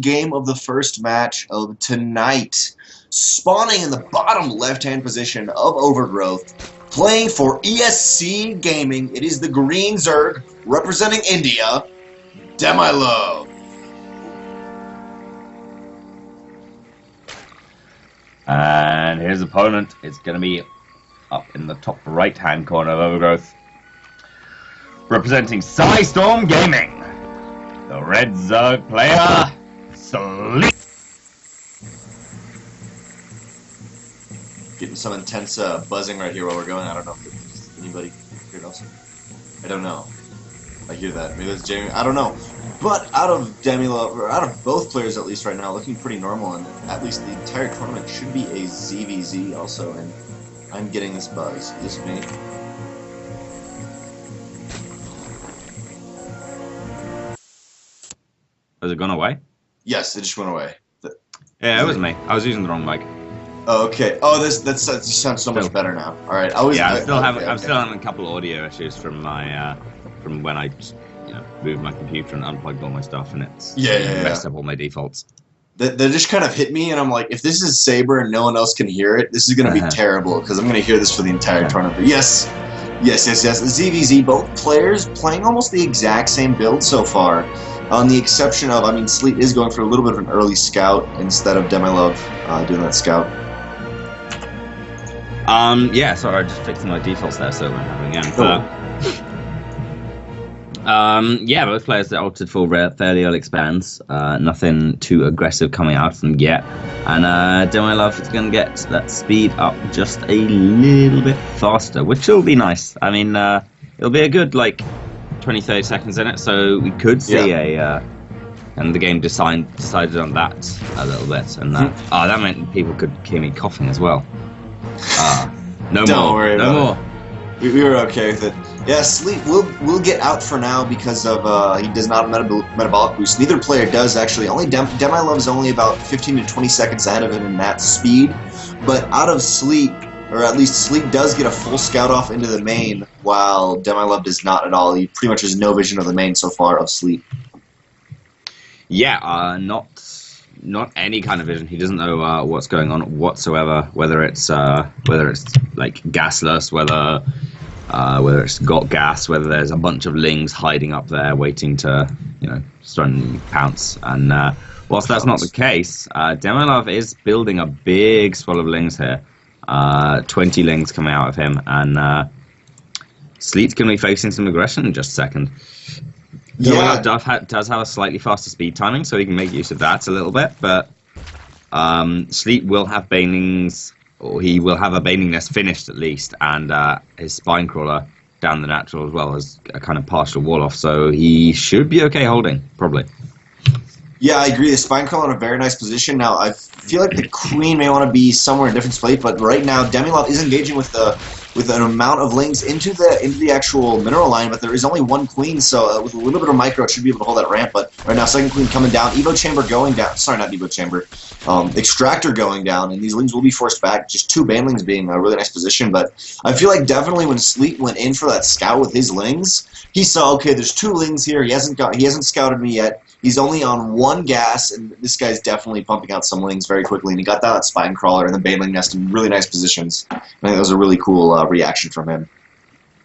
game of the first match of tonight. Spawning in the bottom left-hand position of Overgrowth, playing for ESC Gaming. It is the Green Zerg representing India, DemiLove. And his opponent is going to be up in the top right-hand corner of Overgrowth, representing SLeet Gaming, the Red Zerg player, SLeet. Getting some intense buzzing right here while we're going. I don't know if anybody hear it also. I don't know. I hear that. Maybe that's Jamie. I don't know. But out of DemiLove, or out of both players at least right now, looking pretty normal, and at least the entire tournament should be a ZVZ also, and I'm getting this buzz. Is this me? Has it gone away? Yes, it just went away. Yeah, it was me. I was using the wrong mic. Oh, okay. Oh, that sounds so much better now. All right. I'm still having a couple of audio issues from my from when I moved my computer and unplugged all my stuff, and it's messed up all my defaults. That just kind of hit me, and I'm like, if this is Saber and no one else can hear it, this is going to be terrible, because I'm going to hear this for the entire tournament. But yes. ZVZ, both players playing almost the exact same build so far, on the exception of, SLeet is going for a little bit of an early scout instead of DemiLove doing that scout. Yeah, sorry, I just fixed my defaults there, so it won't happen again. Cool. Yeah, both players are opted for fairly early expands. Nothing too aggressive coming out of them yet. And DemiLove is going to get that speed up just a little bit faster, which will be nice. I mean, it'll be a good, 20-30 seconds in it, so we could see and the game decided on that a little bit. And that meant people could hear me coughing as well. No more. We were okay with it. Yeah, SLeet will get out for now because of he does not have metabolic boost. Neither player does actually. Only DemiLove is only about 15 to 20 seconds ahead of him in that speed. But out of SLeet, or at least SLeet does get a full scout off into the main, while DemiLove does not at all. He pretty much has no vision of the main so far of SLeet. Yeah, not any kind of vision. He doesn't know what's going on whatsoever. Whether it's gasless, whether it's got gas, whether there's a bunch of lings hiding up there waiting to suddenly pounce. And whilst that's not the case, DemiLove is building a big swell of lings here. 20 lings coming out of him, and SLeet's going to be facing some aggression in just a second. DemiLove does have a slightly faster speed timing, so he can make use of that a little bit, but SLeet will have banelings, or he will have a baneling nest finished at least, and his spine crawler down the natural as well as a kind of partial wall off, so he should be okay holding, probably. Yeah, I agree. The spine crawler in a very nice position. Now, I feel like the queen may want to be somewhere in a different place, but right now DemiLove is engaging with an amount of lings into the actual mineral line, but there is only one queen, so with a little bit of micro, it should be able to hold that ramp. But right now, second queen coming down, Evo chamber going down. Sorry, not Evo chamber. Extractor going down, and these lings will be forced back. Just two banelings being a really nice position, but I feel like definitely when SLeet went in for that scout with his lings, he saw, okay, there's two lings here. He hasn't scouted me yet. He's only on one gas, and this guy's definitely pumping out some lings very quickly. And he got that spine crawler and the baneling nest in really nice positions. I think that was a really cool reaction from him.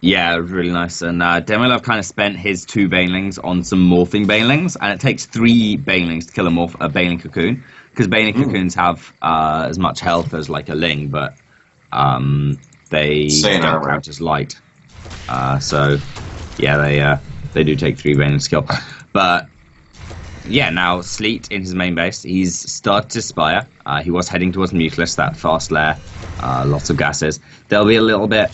Yeah, it was really nice. And DemiLove kind of spent his two banelings on some morphing banelings, and it takes 3 banelings to kill a baneling cocoon, because baneling cocoons have as much health as like a ling, but they don't count as light. So yeah, they do take 3 banelings to kill, but. Yeah, now SLeet in his main base, he's started to spire. He was heading towards Mutilus, that fast lair, lots of gases. There'll be a little bit.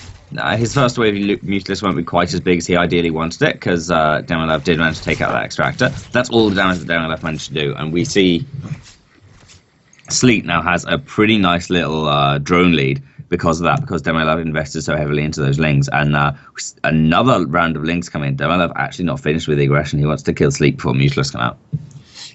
His first wave of Mutilus won't be quite as big as he ideally wanted it, because DemiLove did manage to take out that extractor. That's all the damage that DemiLove managed to do, and we see SLeet now has a pretty nice little drone lead because of that, because DemiLove invested so heavily into those lings, and another round of lings come in. DemiLove actually not finished with the aggression. He wants to kill SLeet before Mutilus come out.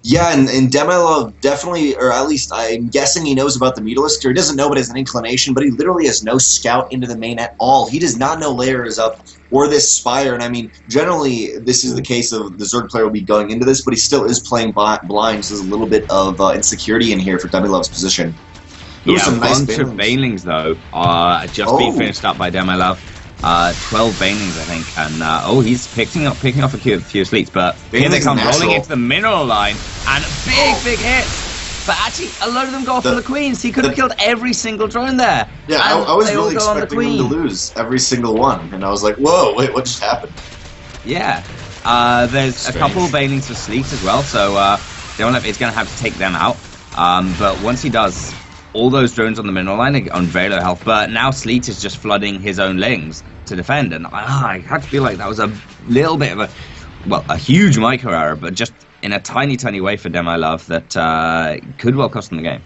Yeah, and DemiLove definitely, or at least I'm guessing he knows about the Mutalisk, or he doesn't know but has an inclination, but he literally has no scout into the main at all. He does not know Lair is up or this Spire, and I mean, generally this is the case of the Zerg player will be going into this, but he still is playing blind, so there's a little bit of insecurity in here for DemiLove's position. Yeah, a bunch of Banelings, though, are just being finished up by DemiLove. 12 Banelings, I think, and he's picking off a few SLeets, but here they come rolling into the mineral line, and big hits. But actually, a lot of them go off on the Queens. He could have killed every single drone there. Yeah, I was really expecting him to lose every single one, and I was like, whoa, wait, what just happened? Yeah, there's a couple of Banelings for SLeet as well, so DemiLove is going to have to take them out. But once he does, all those drones on the mineral line are on very low health, but now SLeet is just flooding his own lings to defend, and I had to feel like that was a little bit of a huge micro error, but just in a tiny way for DemiLove that could well cost him the game.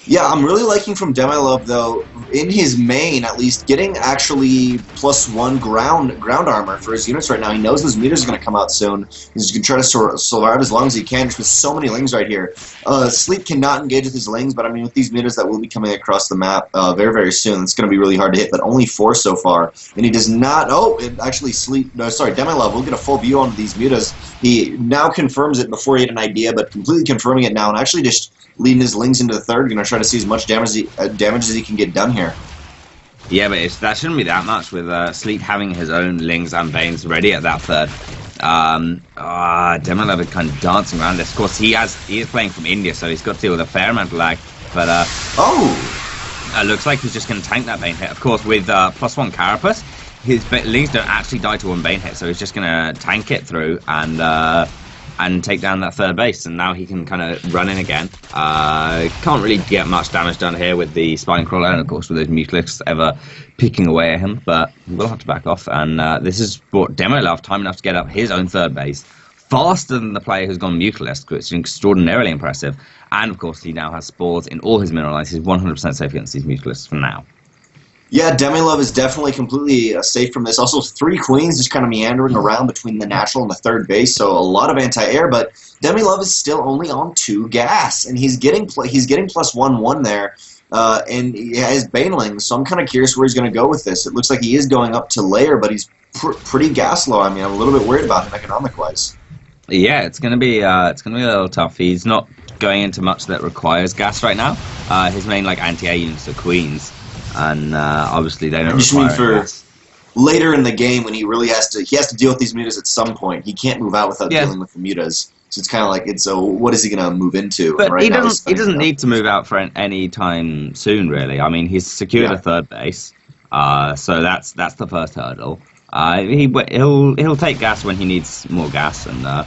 Yeah, I'm really liking from DemiLove, though, in his main, at least, getting actually +1 ground armor for his units right now. He knows those meters are going to come out soon. He's going to try to survive as long as he can, just with so many lings right here. SLeet cannot engage with his lings, but I mean, with these meters that will be coming across the map very soon, it's going to be really hard to hit, but only 4 so far. And he does not... actually, DemiLove will get a full view on these meters. He now confirms it before he had an idea, but completely confirming it now, and actually just leading his lings into the third, going to try to see as much damage as he can get done here. Yeah, but that shouldn't be that much with SLeet having his own lings and Banes ready at that third. DemiLove is kind of dancing around this. Of course, he is playing from India, so he's got to deal with a fair amount of lag. But looks like he's just going to tank that Bane hit. Of course, with +1 Carapace, his lings don't actually die to one Bane hit, so he's just going to tank it through and take down that third base, and now he can kind of run in again. Can't really get much damage done here with the Spine Crawler, and of course with those Mutalisks ever picking away at him, but we'll have to back off, and this has brought DemiLove time enough to get up his own third base, faster than the player who's gone Mutalisk, which is extraordinarily impressive, and of course he now has spores in all his mineral lines. He's 100% safe against these Mutalisks for now. Yeah, DemiLove is definitely completely safe from this. Also, 3 Queens just kind of meandering around between the natural and the third base, so a lot of anti-air, but DemiLove is still only on 2 gas, and he's getting +1/1 there, and he has Banelings, so I'm kind of curious where he's going to go with this. It looks like he is going up to Lair, but he's pretty gas low. I mean, I'm a little bit worried about him economic-wise. Yeah, it's going to be a little tough. He's not going into much that requires gas right now. His main anti-air units are Queens. And obviously they don't require gas. Later in the game when he really has to deal with these mutas at some point. He can't move out without dealing with the mutas. So it's kind of like what is he going to move into? But right he doesn't need to move out for any time soon, really. I mean, he's secured a third base, so that's the first hurdle. He'll take gas when he needs more gas, and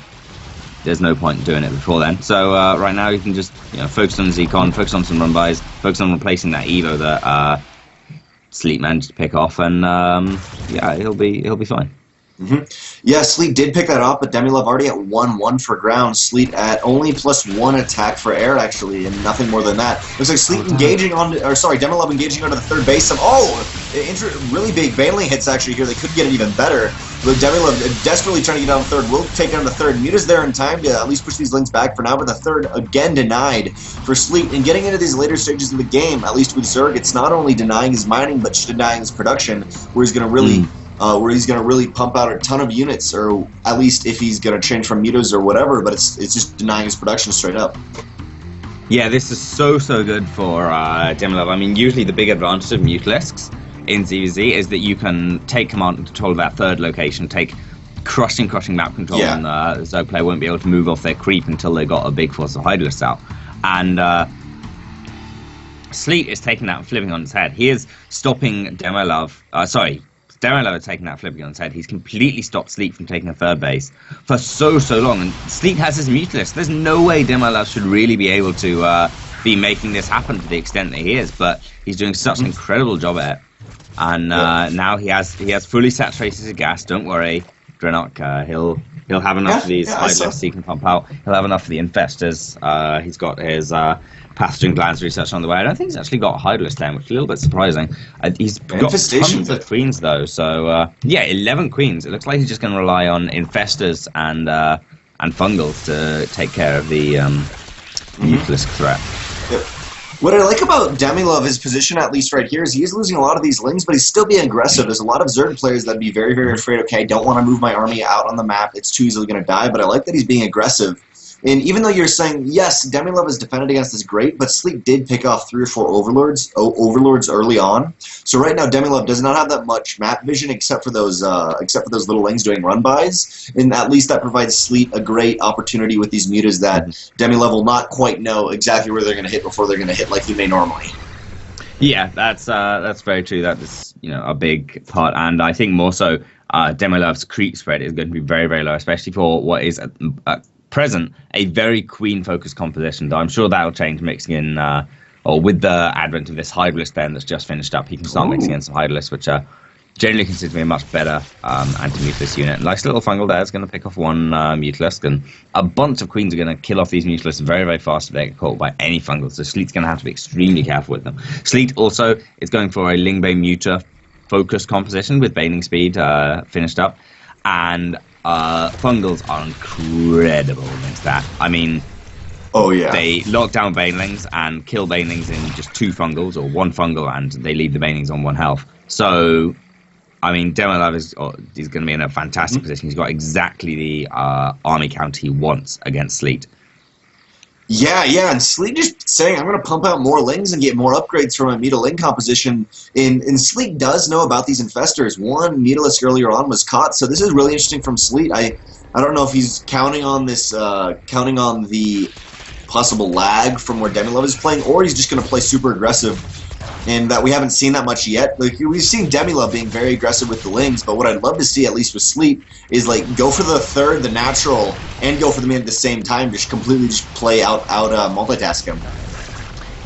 there's no point in doing it before then. So right now he can just focus on Zcon, focus on some run bys, focus on replacing that Evo that SLeet managed to pick off, and he'll be fine. Yeah, SLeet did pick that up, but DemiLove already at 1/1 for ground. SLeet at only +1 attack for air, actually, and nothing more than that. Looks like SLeet DemiLove engaging onto the third base. Really big Baneling hits actually here. They could get it even better. But DemiLove desperately trying to get down the third. Will take down the third. Muta's there in time to at least push these links back for now, but the third again denied for SLeet. And getting into these later stages of the game, at least with Zerg, it's not only denying his mining, but denying his production, where he's going to really pump out a ton of units, or at least if he's going to change from mutas or whatever, but it's just denying his production straight up. Yeah, this is so good for DemiLove. I mean, usually the big advantage of Mutalisks in ZvZ is that you can take command and control of that third location, take crushing map control, and the Zerg player won't be able to move off their creep until they got a big force of Hydralists out. And SLeet is taking that and flipping on its head. He is stopping DemiLove, DemiLove is taking that flipping on its head. He's completely stopped SLeet from taking a third base for so long, and SLeet has his Mutalist. There's no way DemiLove should really be able to be making this happen to the extent that he is, but he's doing such an incredible job at it. And now he has fully saturated his gas. Don't worry, Drenok. He'll have enough of these Hydralists he can pump out. He'll have enough of the Infestors. He's got his pathogen glands research on the way. I don't think he's actually got Hydralists then, which is a little bit surprising. He's got tons of Queens though, so 11 Queens. It looks like he's just going to rely on Infestors and and fungals to take care of the Mutalisk threat. Yep. What I like about DemiLove, his position at least right here, is he is losing a lot of these lings, but he's still being aggressive. There's a lot of Zerg players that'd be very, very afraid, okay, I don't want to move my army out on the map, it's too easily going to die, but I like that he's being aggressive. And even though you're saying, yes, DemiLove is defended against this great, but SLeet did pick off 3 or 4 overlords early on. So right now, DemiLove does not have that much map vision except for those little lings doing run-bys. And at least that provides SLeet a great opportunity with these mutas that DemiLove will not quite know exactly where they're going to hit before they're going to hit like he may normally. Yeah, that's very true. That is, a big part, and I think more so, DemiLove's creep spread is going to be very, very low, especially for what is present a very queen-focused composition. Though I'm sure that'll change mixing in, or with the advent of this Hydralisk Ben that's just finished up, he can start mixing in some Hydralisks, which are generally considered to be a much better anti-Mutalisk unit. Nice little fungal there is going to pick off one Mutalisk, and a bunch of queens are going to kill off these Mutalisks very, very fast if they get caught by any fungal, so SLeet's going to have to be extremely careful with them. SLeet also is going for a Lingbane Muta focused composition with Baning Speed finished up, and fungals are incredible against that. I mean, oh yeah, they lock down banelings and kill banelings in just 2 fungals or 1 fungal, and they leave the banelings on 1 health. So, I mean, DemiLove is going to be in a fantastic position. He's got exactly the army count he wants against SLeet. Yeah, and SLeet just saying, I'm going to pump out more lings and get more upgrades from a Meta-Ling composition. And SLeet does know about these infestors. One Mutalisk earlier on was caught, so this is really interesting from SLeet. I don't know if he's counting on this, counting on the possible lag from where DemiLove is playing, or he's just going to play super aggressive. And that we haven't seen that much yet. Like, we've seen DemiLove being very aggressive with the lings, but what I'd love to see, at least with SLeet, is like go for the third, the natural, and go for the mid at the same time. Just completely just play out multitask him.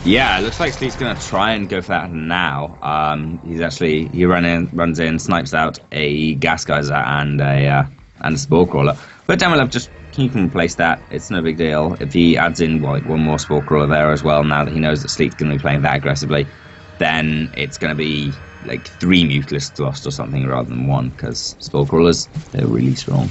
Yeah, it looks like SLeet's going to try and go for that now. He runs in, snipes out a gas geyser and a spore crawler. But DemiLove just he can replace that. It's no big deal. If he adds in one more spore crawler there as well, now that he knows that SLeet's going to be playing that aggressively, then it's going to be like 3 Mutalisks lost or something rather than 1, because spore crawlers, they're really strong.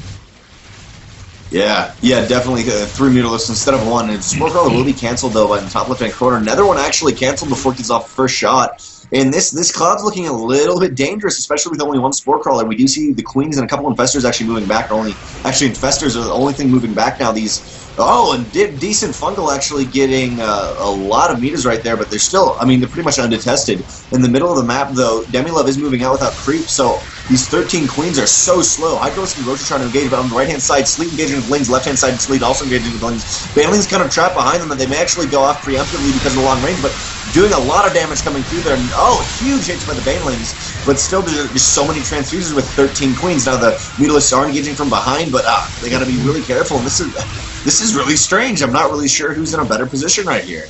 Yeah, definitely 3 Mutalisks instead of 1. And spore crawler will be cancelled though by the top left-hand corner. Another one actually cancelled before it gets off the first shot. And this cloud's looking a little bit dangerous, especially with only 1 spore crawler. We do see the queens and a couple infestors actually moving back. Actually, infestors are the only thing moving back now. And decent fungal actually getting a lot of meters right there, but they're still, I mean, they're pretty much undetested. In the middle of the map, though, DemiLove is moving out without creep, so these 13 queens are so slow. Hydralisk and Roach are trying to engage, but on the right-hand side, SLeet engaging with lings, left-hand side, SLeet also engaging with lings. Baneling's kind of trapped behind them, and they may actually go off preemptively because of the long range, but doing a lot of damage coming through there. And, huge hits by the Banelings, but still there's just so many transfuses with 13 queens. Now the Mutalisks are engaging from behind, but they got to be really careful, and this is really strange. I'm not really sure who's in a better position right here.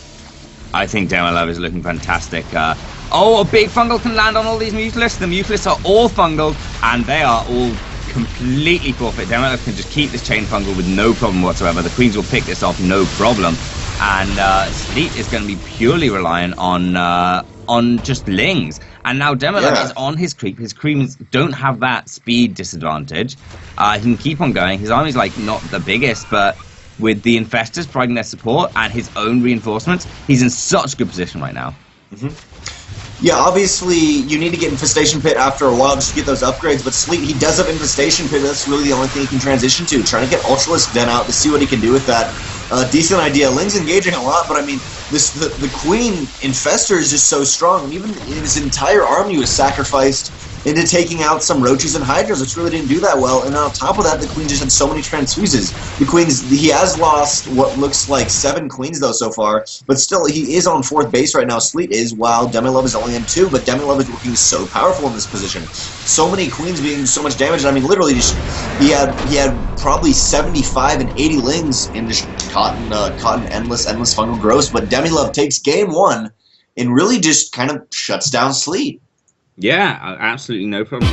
I think DemiLove is looking fantastic. A big fungal can land on all these Mutalisks. The Mutalisks are all fungal, and they are all completely forfeit. DemiLove can just keep this chain fungal with no problem whatsoever. The queens will pick this off, no problem. And SLeet is going to be purely reliant on just lings. And now DemiLove is on his creep. His creams don't have that speed disadvantage. He can keep on going. His army's like not the biggest, but with the infestors providing their support and his own reinforcements, he's in such a good position right now. Yeah, obviously you need to get Infestation Pit after a while just to get those upgrades, but SLeet, he does have Infestation Pit. That's really the only thing he can transition to. Trying to get Ultralisk Den out to see what he can do with that. Decent idea. Ling's engaging a lot, but I mean, the Queen Infestor is just so strong. Even his entire army was sacrificed into taking out some Roaches and Hydras, which really didn't do that well. And on top of that, the Queen just had so many transfuses. He has lost what looks like 7 Queens, though, so far. But still, he is on 4th base right now. SLeet is, while DemiLove is only in 2. But DemiLove is looking so powerful in this position. So many Queens being so much damage. I mean, literally, he had probably 75 and 80 Lings in just caught in endless fungal growth. But DemiLove takes game 1 and really just kind of shuts down SLeet. Yeah, absolutely no problem.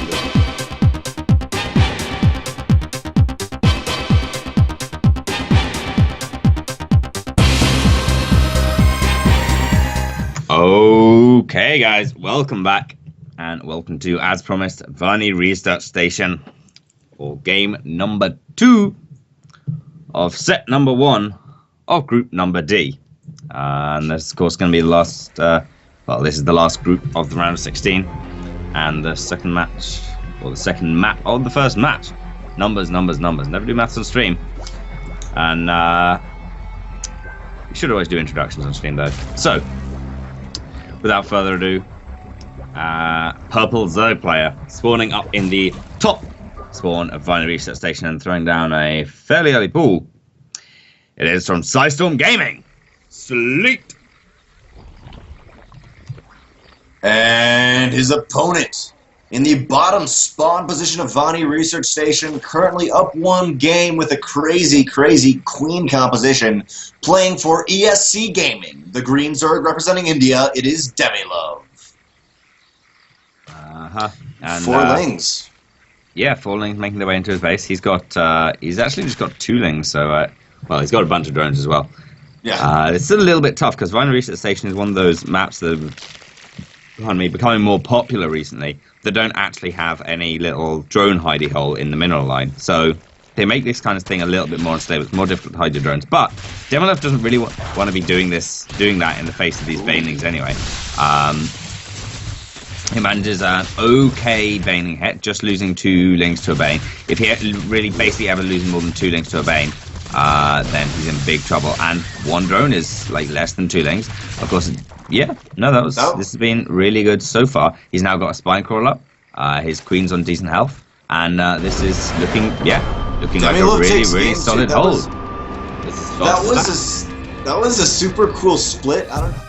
Okay, guys, welcome back, and welcome to, as promised, Varney Restart Station, or game number 2 of set number 1 of group number D. And this, of course, going to be the last. Well, this is the last group of the round of 16, and the second match, or the second map of the first match. Numbers. Never do maths on stream. And you should always do introductions on stream, though. So, without further ado, purple Zerg player spawning up in the top spawn of Vinyl Reset Station and throwing down a fairly early pool. It is from Psystorm Gaming, SLeet. And his opponent in the bottom spawn position of Vani Research Station, currently up 1 game with a crazy queen composition, playing for ESC Gaming. The green Zerg representing India, it is DemiLove. And 4 lings. Yeah, 4 lings making their way into his base. He's got, he's actually just got 2 lings, so, well, he's got a bunch of drones as well. Yeah. It's still a little bit tough, because Vinyl Reset Station is one of those maps that have, becoming more popular recently, that don't actually have any little drone hidey hole in the mineral line. So they make this kind of thing a little bit more unstable. It's more difficult to hide your drones. But DemiLove doesn't really want to be doing that in the face of these banelings anyway. He manages an okay baneling hit, just losing 2 lings to a bane. If he really basically ever losing more than 2 lings to a bane, then he's in big trouble. And 1 drone is like less than 2 lings. Of course, yeah, no, this has been really good so far. He's now got a spine crawler. His queen's on decent health, and this is looking like a really solid hold. That was a super cool split. I don't know.